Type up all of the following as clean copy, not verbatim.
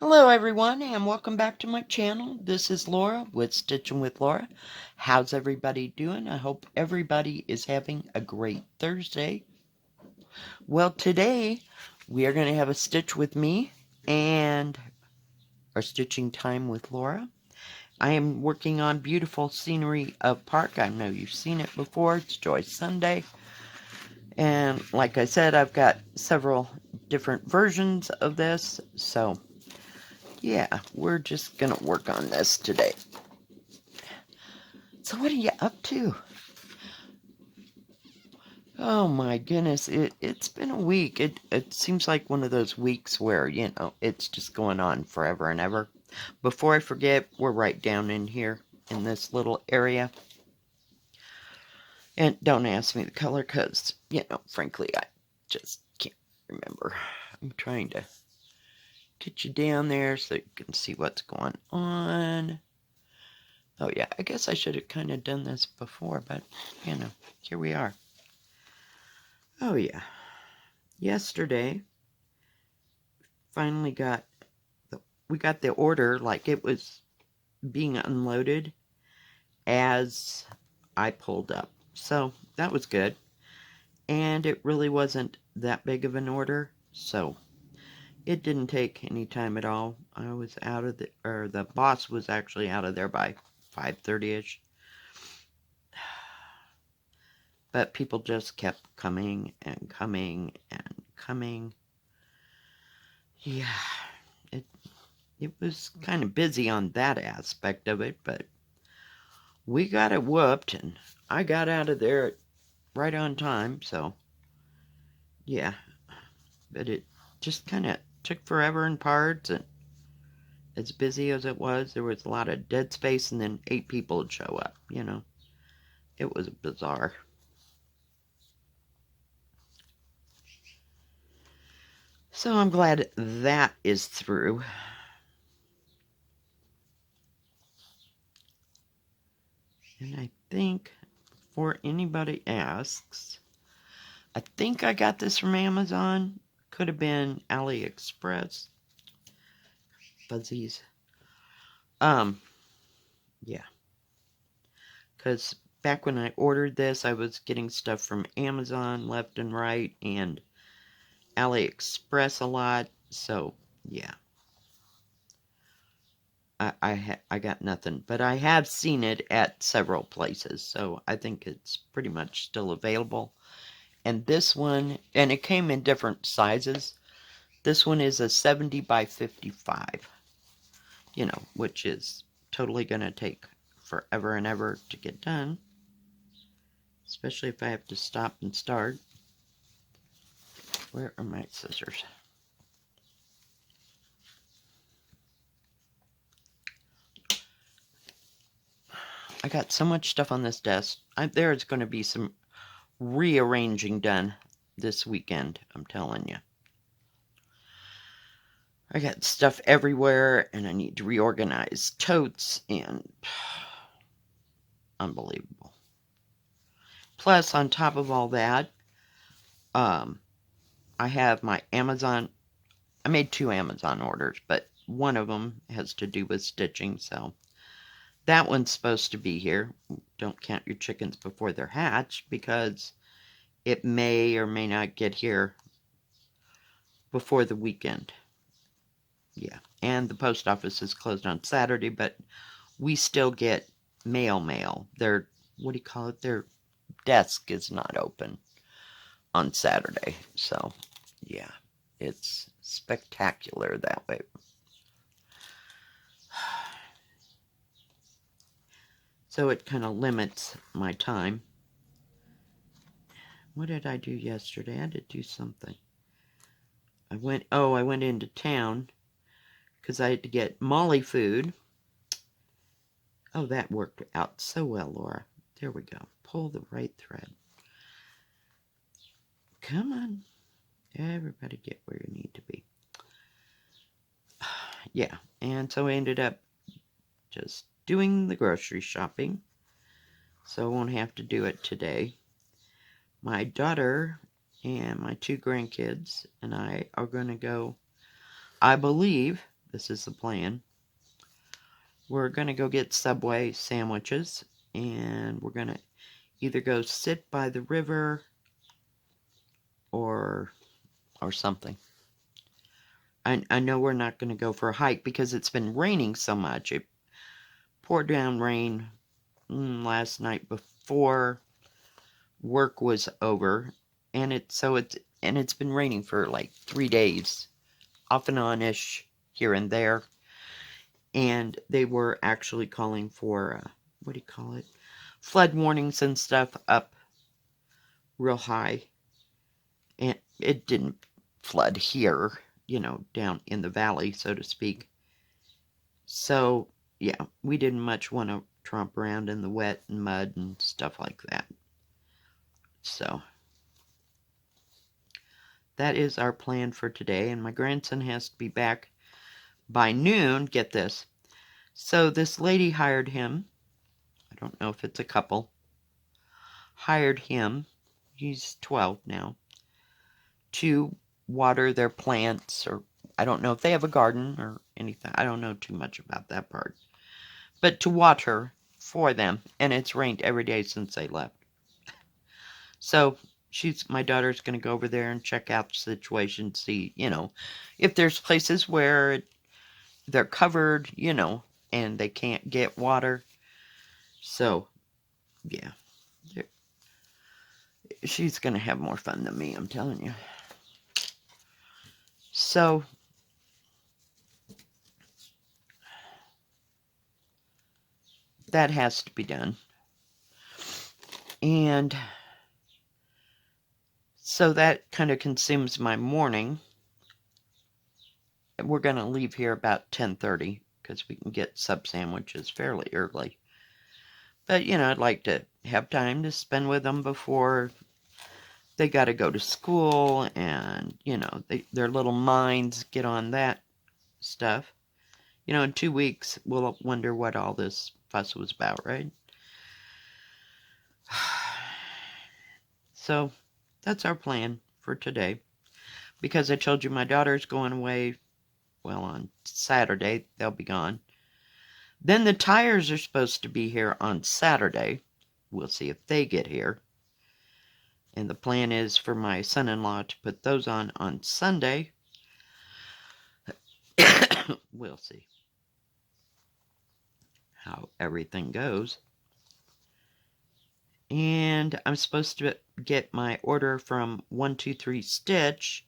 Hello everyone and welcome back to my channel. This is Laura with Stitchin with Laura. How's everybody doing? I hope everybody is having a great Thursday. Well, today we are going to have a stitch with me and our stitching time with Laura. I am working on Beautiful Scenery of Park. I know you've seen it before. It's Joy Sunday. And like I said, I've got several different versions of this, so yeah, we're just gonna work on this today. So what are you up to? Oh my goodness, it's been a week. It seems like one of those weeks where, it's just going on forever and ever. Before I forget, we're right down in here in this little area. And don't ask me the color because, frankly, I just can't remember. I'm trying to get you down there so you can see what's going on. Oh yeah, I guess I should have kind of done this before, but, here we are. Oh yeah. Yesterday, finally we got the order, like it was being unloaded as I pulled up. So that was good. And it really wasn't that big of an order, so it didn't take any time at all. I was out of the boss was actually out of there by 5:30ish. But people just kept coming and coming and coming. Yeah, it was kind of busy on that aspect of it, but we got it whooped, and I got out of there right on time, so yeah. But it just kind of took forever in parts, and as busy as it was, there was a lot of dead space, and then 8 people would show up, It was bizarre. So I'm glad that is through. And I think, before anybody asks, I think I got this from Amazon. Could have been AliExpress. Fuzzies. Yeah. Because back when I ordered this, I was getting stuff from Amazon left and right, and AliExpress a lot. So, yeah. I got nothing. But I have seen it at several places, so I think it's pretty much still available. And this one, and it came in different sizes. This one is a 70 by 55, which is totally going to take forever and ever to get done. Especially if I have to stop and start. Where are my scissors? I got so much stuff on this desk. There's going to be some rearranging done this weekend, I'm telling you. I got stuff everywhere, and I need to reorganize totes, and unbelievable. Plus, on top of all that, I have my Amazon. I made 2 Amazon orders, but one of them has to do with stitching, so that one's supposed to be here. Don't count your chickens before they're hatched, because it may or may not get here before the weekend. Yeah, and the post office is closed on Saturday, but we still get mail. Their, what do you call it? Their desk is not open on Saturday. So, yeah, it's spectacular that way. So it kind of limits my time. What did I do yesterday? I had to do something. I went into town because I had to get Molly food. Oh, that worked out so well, Laura. There we go. Pull the right thread. Come on. Everybody get where you need to be. Yeah, and so I ended up just doing the grocery shopping. So I won't have to do it today. My daughter and my 2 grandkids and I are going to go, I believe, this is the plan. We're going to go get Subway sandwiches, and we're going to either go sit by the river or something. I know we're not going to go for a hike because it's been raining so much. It poured down rain last night before work was over, and it's been raining for like 3 days, off and on-ish, here and there. And they were actually calling for what do you call it? Flood warnings and stuff up real high. And it didn't flood here, down in the valley, so to speak. So, yeah, we didn't much want to tromp around in the wet and mud and stuff like that. So, that is our plan for today. And my grandson has to be back by noon. Get this. So, this lady hired him. I don't know if it's a couple. Hired him. He's 12 now. To water their plants, or I don't know if they have a garden or anything. I don't know too much about that part. But to water for them, and it's rained every day since they left. So my daughter's going to go over there and check out the situation, see, if there's places where they're covered, and they can't get water. So, yeah. She's going to have more fun than me, I'm telling you. So, that has to be done. And so that kind of consumes my morning. We're going to leave here about 10:30 because we can get sub sandwiches fairly early. But, I'd like to have time to spend with them before they got to go to school and, their little minds get on that stuff. In 2 weeks, we'll wonder what all this fuss was about, right? So, that's our plan for today. Because I told you my daughter's going away, well, on Saturday. They'll be gone. Then the tires are supposed to be here on Saturday. We'll see if they get here. And the plan is for my son-in-law to put those on Sunday. We'll see how everything goes. And I'm supposed to get my order from 123 Stitch.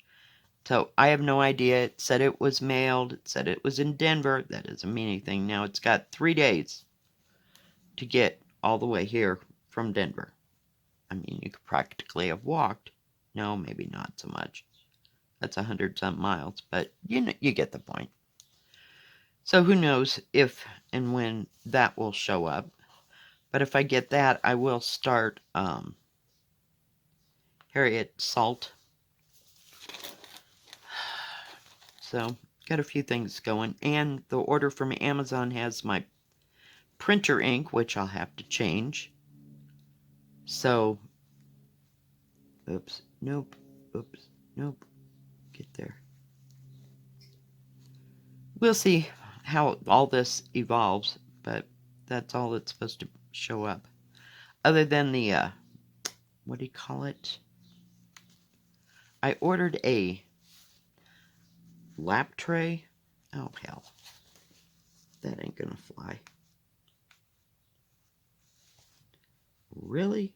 So I have no idea. It said it was mailed. It said it was in Denver. That doesn't mean anything. Now it's got 3 days to get all the way here from Denver. I mean, you could practically have walked. No, maybe not so much. That's 100-some miles, but you get the point. So who knows if and when that will show up. But if I get that, I will start Harriet salt. So, got a few things going. And the order from Amazon has my printer ink, which I'll have to change. So, oops, nope, get there. We'll see how all this evolves, but that's all that's supposed to show up. Other than the, what do you call it? I ordered a lap tray. Oh, hell. That ain't gonna fly. Really?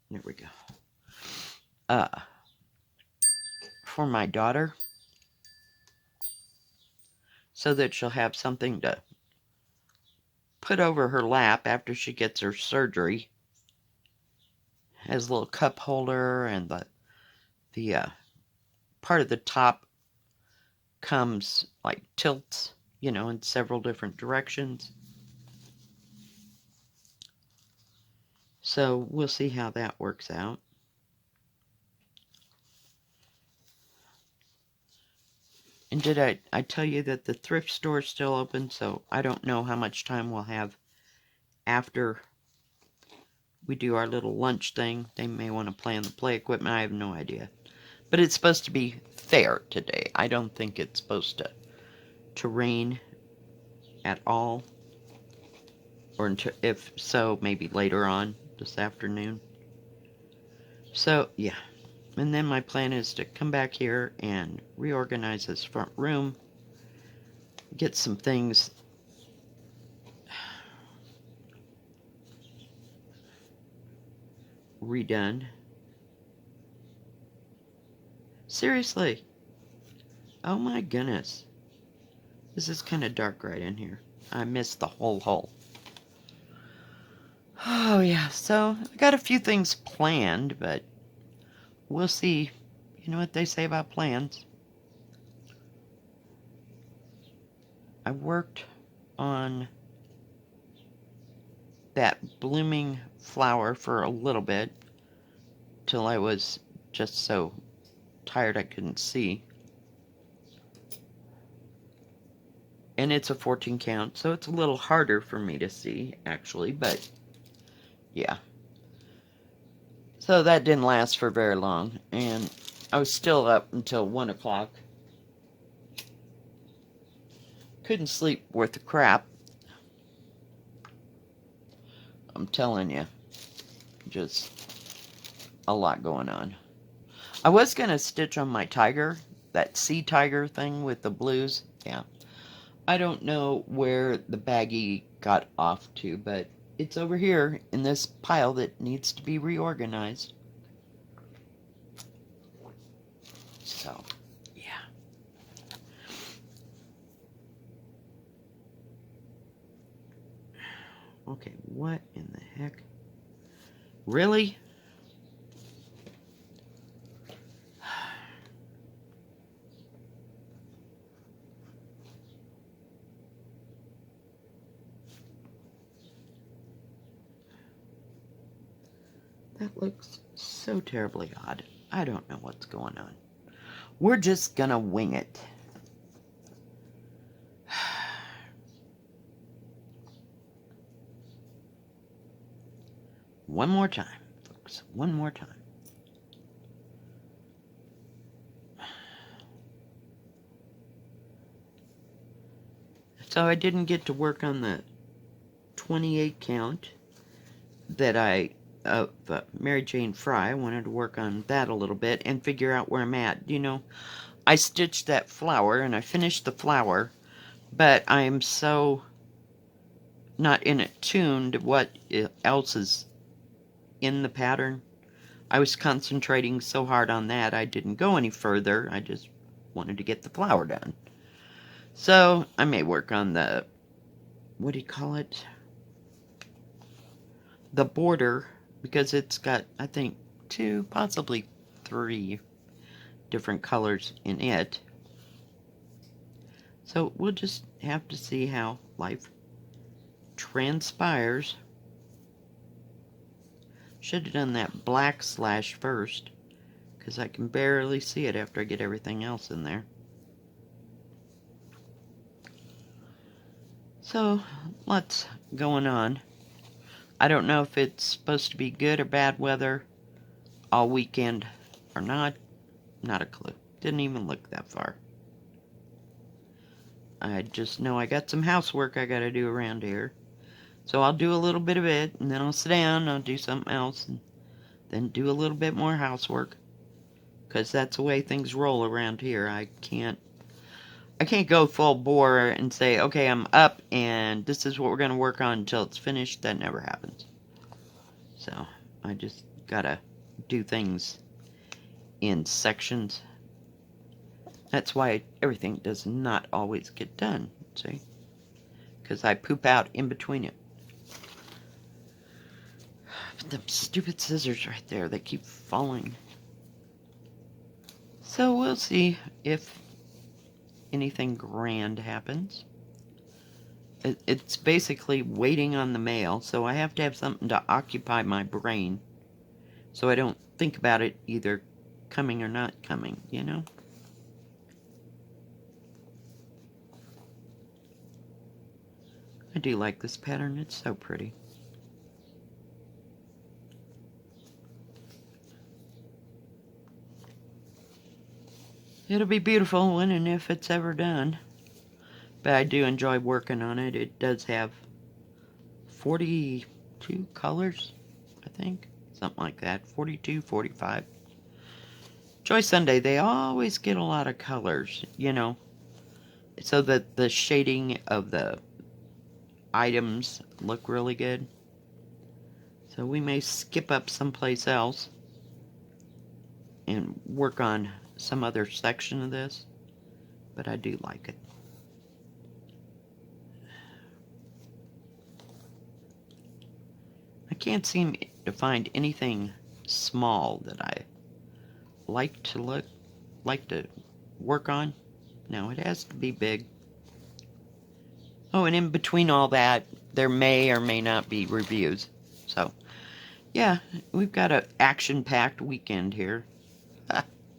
There we go. For my daughter, so that she'll have something to put over her lap after she gets her surgery. Has a little cup holder, and the part of the top comes like tilts, in several different directions. So we'll see how that works out. And did I tell you that the thrift store is still open? So I don't know how much time we'll have after we do our little lunch thing. They may want to play on the play equipment. I have no idea. But it's supposed to be fair today. I don't think it's supposed to rain at all. Or if so, maybe later on this afternoon. So, yeah. And then my plan is to come back here and reorganize this front room. Get some things redone. Seriously. Oh my goodness. This is kind of dark right in here. I missed the whole hole. Oh yeah, so I got a few things planned, but we'll see. You know what they say about plans. I worked on that blooming flower for a little bit till I was just so tired I couldn't see. And it's a 14 count, so it's a little harder for me to see, actually, but yeah. So that didn't last for very long, and I was still up until 1 o'clock. Couldn't sleep worth a crap. I'm telling you, just a lot going on. I was going to stitch on my tiger, that sea tiger thing with the blues. Yeah. I don't know where the baggie got off to, but it's over here in this pile that needs to be reorganized. So, yeah. Okay, what in the heck? Really? That looks so terribly odd. I don't know what's going on. We're just gonna wing it. One more time, folks. One more time. So I didn't get to work on the 28 count that Mary Jane Fry. I wanted to work on that a little bit and figure out where I'm at. You know, I stitched that flower and I finished the flower, but I'm so not in it tuned to what else is in the pattern. I was concentrating so hard on that I didn't go any further. I just wanted to get the flower done. So I may work on the, what do you call it? The border, because it's got, I think, 2, possibly 3 different colors in it. So we'll just have to see how life transpires. Should have done that black slash first, because I can barely see it after I get everything else in there. So, lots going on. I don't know if it's supposed to be good or bad weather all weekend or not. Not a clue. Didn't even look that far. I just know I got some housework I gotta do around here. So I'll do a little bit of it, and then I'll sit down and I'll do something else, and then do a little bit more housework. Because that's the way things roll around here. I can't go full bore and say, okay, I'm up and this is what we're going to work on until it's finished. That never happens. So I just gotta do things in sections. That's why everything does not always get done, see? Because I poop out in between it. But them stupid scissors right there, they keep falling. So we'll see if anything grand happens. It's basically waiting on the mail, so I have to have something to occupy my brain so I don't think about it either coming or not coming, you know? I do like this pattern. It's so pretty. It'll be beautiful when and if it's ever done. But I do enjoy working on it. It does have 42 colors, I think. Something like that. 42, 45. Joy Sunday, they always get a lot of colors, you know, so that the shading of the items look really good. So we may skip up someplace else and work on some other section of this, but I do like it. I can't seem to find anything small that I like to work on. No, it has to be big. Oh, and in between all that, there may or may not be reviews. So, yeah, we've got an action-packed weekend here.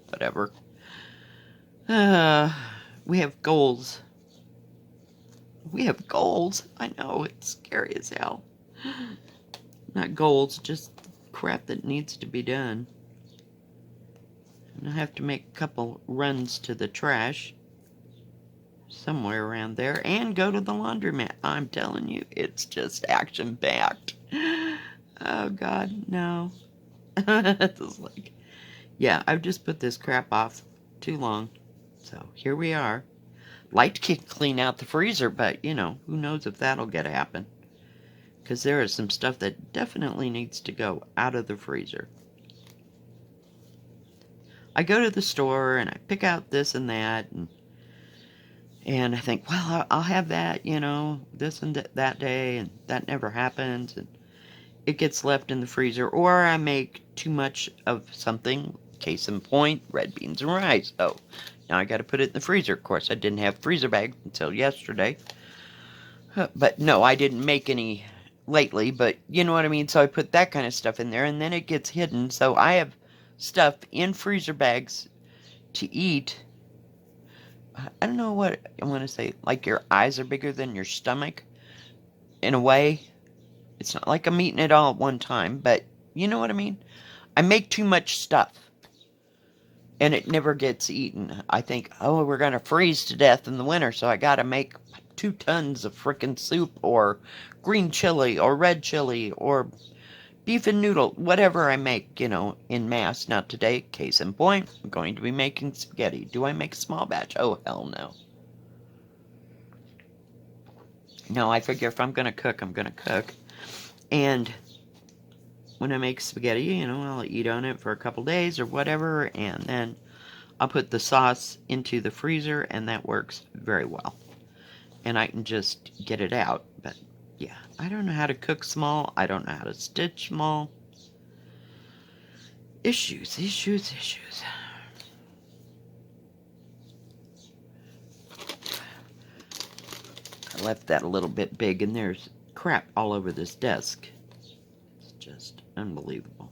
Whatever. We have goals. We have goals. I know, it's scary as hell. Not goals, just crap that needs to be done. And I have to make a couple runs to the trash. Somewhere around there. And go to the laundromat. I'm telling you, it's just action-packed. Oh, God, no. It's like, yeah, I've just put this crap off too long. So, here we are. Like to clean out the freezer, but, you know, who knows if that'll get to happen. Because there is some stuff that definitely needs to go out of the freezer. I go to the store and I pick out this and that, and I think, well, I'll have that, you know, this and that day, and that never happens, and it gets left in the freezer, or I make too much of something. Case in point, red beans and rice. Oh, now I got to put it in the freezer. Of course, I didn't have freezer bags until yesterday. But no, I didn't make any lately, but you know what I mean? So I put that kind of stuff in there, and then it gets hidden. So I have stuff in freezer bags to eat. I don't know what I want to say. Like your eyes are bigger than your stomach, in a way. It's not like I'm eating it all at one time, but you know what I mean? I make too much stuff, and it never gets eaten. I think, oh, we're going to freeze to death in the winter, so I got to make 2 tons of frickin' soup, or green chili, or red chili, or beef and noodle, whatever I make, you know, in mass. Not today, case in point, I'm going to be making spaghetti. Do I make a small batch? Oh, hell no. No, I figure if I'm going to cook, I'm going to cook. And when I make spaghetti, you know, I'll eat on it for a couple days or whatever, and then I'll put the sauce into the freezer, and that works very well. And I can just get it out. But yeah, I don't know how to cook small. I don't know how to stitch small. Issues. I left that a little bit big, and there's crap all over this desk. It's just unbelievable.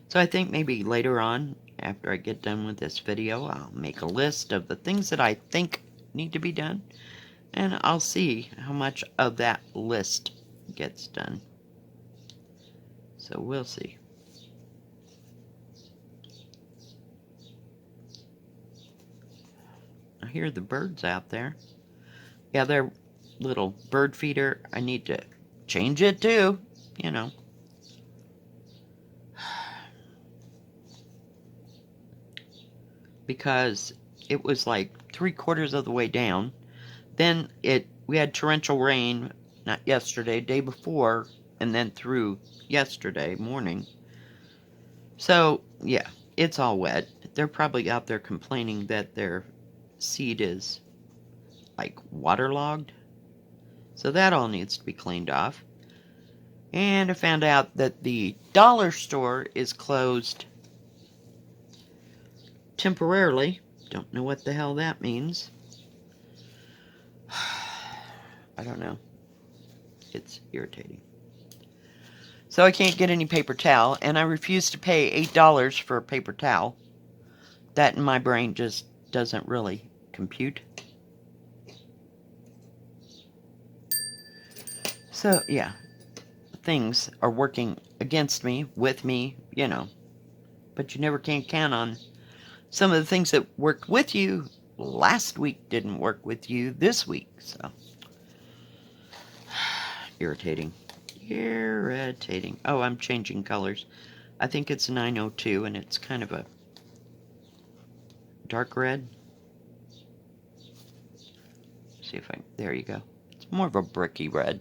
So I think maybe later on, after I get done with this video, I'll make a list of the things that I think need to be done, and I'll see how much of that list gets done. So we'll see. I hear the birds out there. Yeah, their little bird feeder. I need to change it too, you know. Because it was like 3/4 of the way down. Then we had torrential rain, not yesterday, day before, and then through yesterday morning. So, yeah, it's all wet. They're probably out there complaining that their seed is like waterlogged. So that all needs to be cleaned off. And I found out that the dollar store is closed temporarily. Don't know what the hell that means. I don't know. It's irritating. So I can't get any paper towel, and I refuse to pay $8 for a paper towel. That in my brain just doesn't really compute. So, yeah. Things are working against me, with me, you know. But you never can count on some of the things that worked with you last week didn't work with you this week. So irritating. Irritating. Oh, I'm changing colors. I think it's 902 and it's kind of a dark red. See if I, there you go. It's more of a bricky red.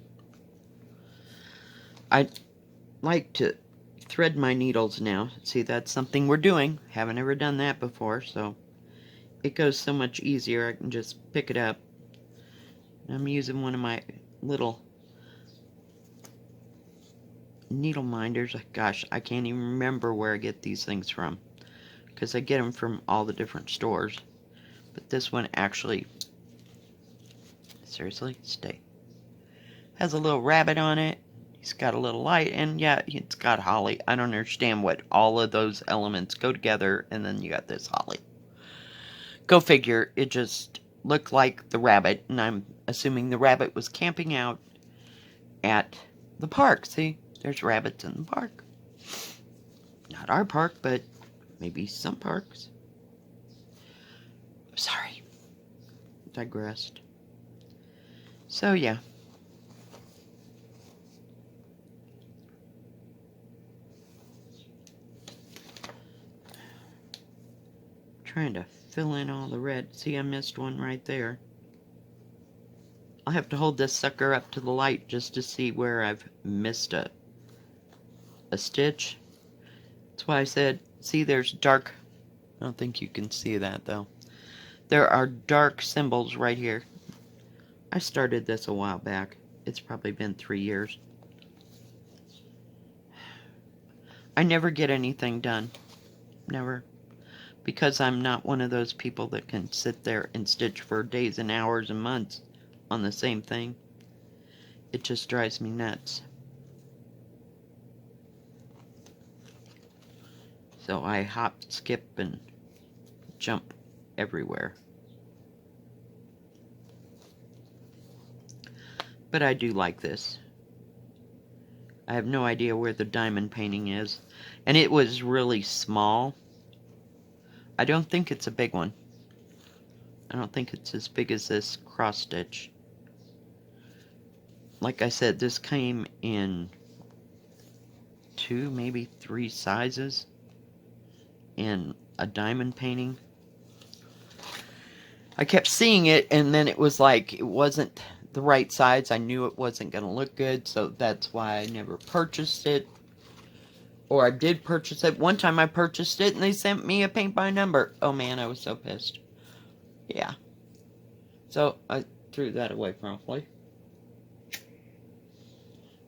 I like to thread my needles now. See, that's something we're doing. Haven't ever done that before, so it goes so much easier. I can just pick it up. I'm using one of my little needle minders. Gosh, I can't even remember where I get these things from, because I get them from all the different stores. But this one actually, seriously, stay. Has a little rabbit on it. He's got a little light, and yeah, it's got holly. I don't understand what all of those elements go together, and then you got this holly. Go figure, it just looked like the rabbit, and I'm assuming the rabbit was camping out at the park. See, there's rabbits in the park. Not our park, but maybe some parks. Sorry. Digressed. So, yeah. Trying to fill in all the red. See, I missed one right there. I'll have to hold this sucker up to the light just to see where I've missed a stitch. That's why I said, see, there's dark. I don't think you can see that, though. There are dark symbols right here. I started this a while back. It's probably been 3 years. I never get anything done. Never. Because I'm not one of those people that can sit there and stitch for days and hours and months on the same thing. It just drives me nuts. So I hop, skip, and jump everywhere. But I do like this. I have no idea where the diamond painting is. And it was really small. I don't think it's a big one. I don't think it's as big as this cross stitch. Like I said, this came in 2, maybe 3 sizes in a diamond painting. I kept seeing it, and then it was like it wasn't the right size. I knew it wasn't going to look good, so that's why I never purchased it. Or I did purchase it. One time I purchased it, and they sent me a paint by number. Oh man, I was so pissed. Yeah. So I threw that away promptly.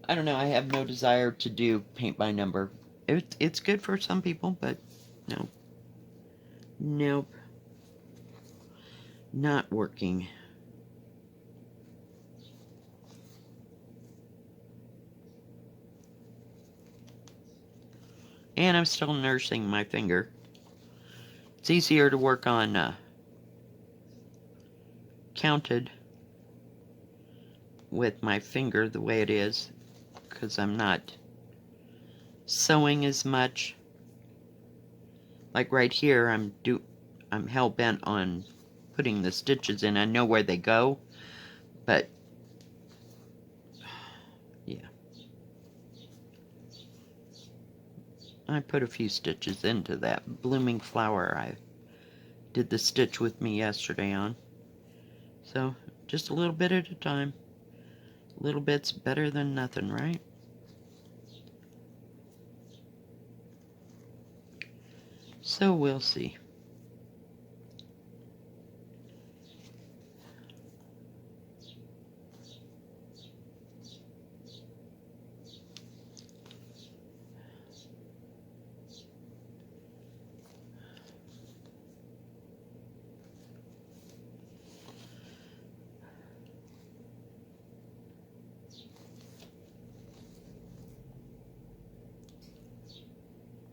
I don't know, I have no desire to do paint by number. It's good for some people, but no. Nope. Not working. And I'm still nursing my finger. It's easier to work on counted with my finger the way it is, because I'm not sewing as much. Like right here, I'm hell-bent on putting the stitches in. I know where they go, but yeah. I put a few stitches into that blooming flower I did the stitch with me yesterday on. So, just a little bit at a time. A little bit's better than nothing, right? So we'll see.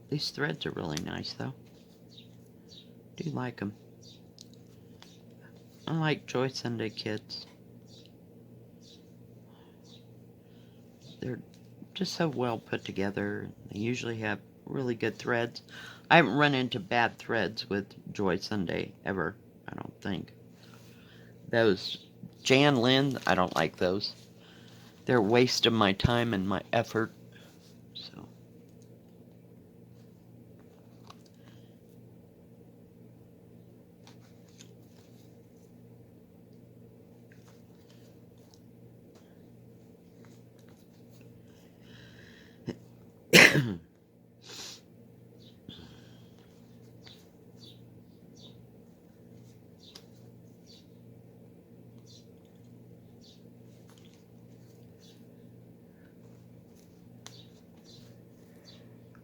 These threads are really nice, though. Do like them. I like Joy Sunday kits. They're just so well put together. They usually have really good threads. I haven't run into bad threads with Joy Sunday ever, I don't think. Those Jan Lynn, I don't like those. They're a waste of my time and my effort. So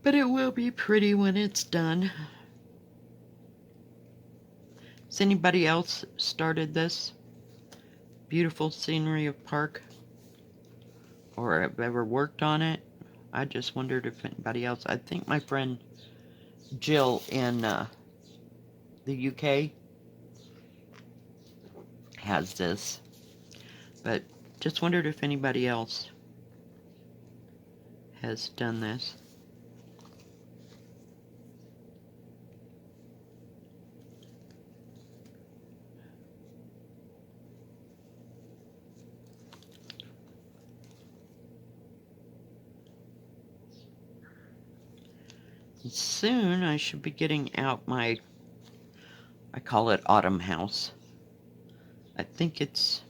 but it will be pretty when it's done. Has anybody else started this beautiful scenery of park? Or have ever worked on it? I just wondered if anybody else. I think my friend Jill in the UK has this. But just wondered if anybody else has done this. Soon I should be getting out my, I call it Autumn House. I think it's,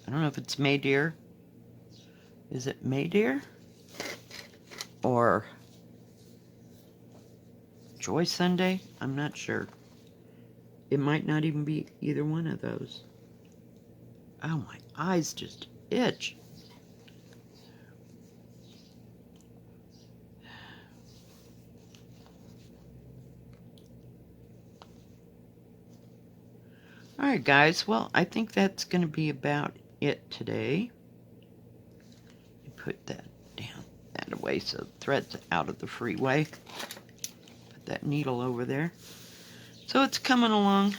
I don't know if it's May Deer. Is it May Deer? Or Joy Sunday? I'm not sure. It might not even be either one of those. Oh, my eyes just itch. Alright guys, well I think that's going to be about it today. Put that down, that away so the thread's out of the freeway. Put that needle over there. So it's coming along.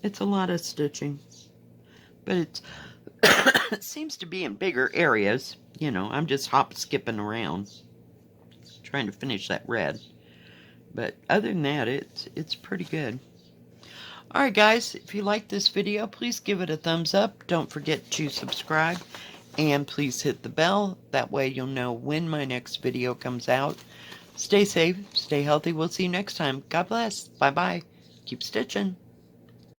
It's a lot of stitching. But it's it seems to be in bigger areas. You know, I'm just skipping around trying to finish that red. But other than that, it's pretty good. Alright guys, if you like this video, please give it a thumbs up. Don't forget to subscribe. And please hit the bell. That way you'll know when my next video comes out. Stay safe, stay healthy. We'll see you next time. God bless. Bye-bye. Keep stitching.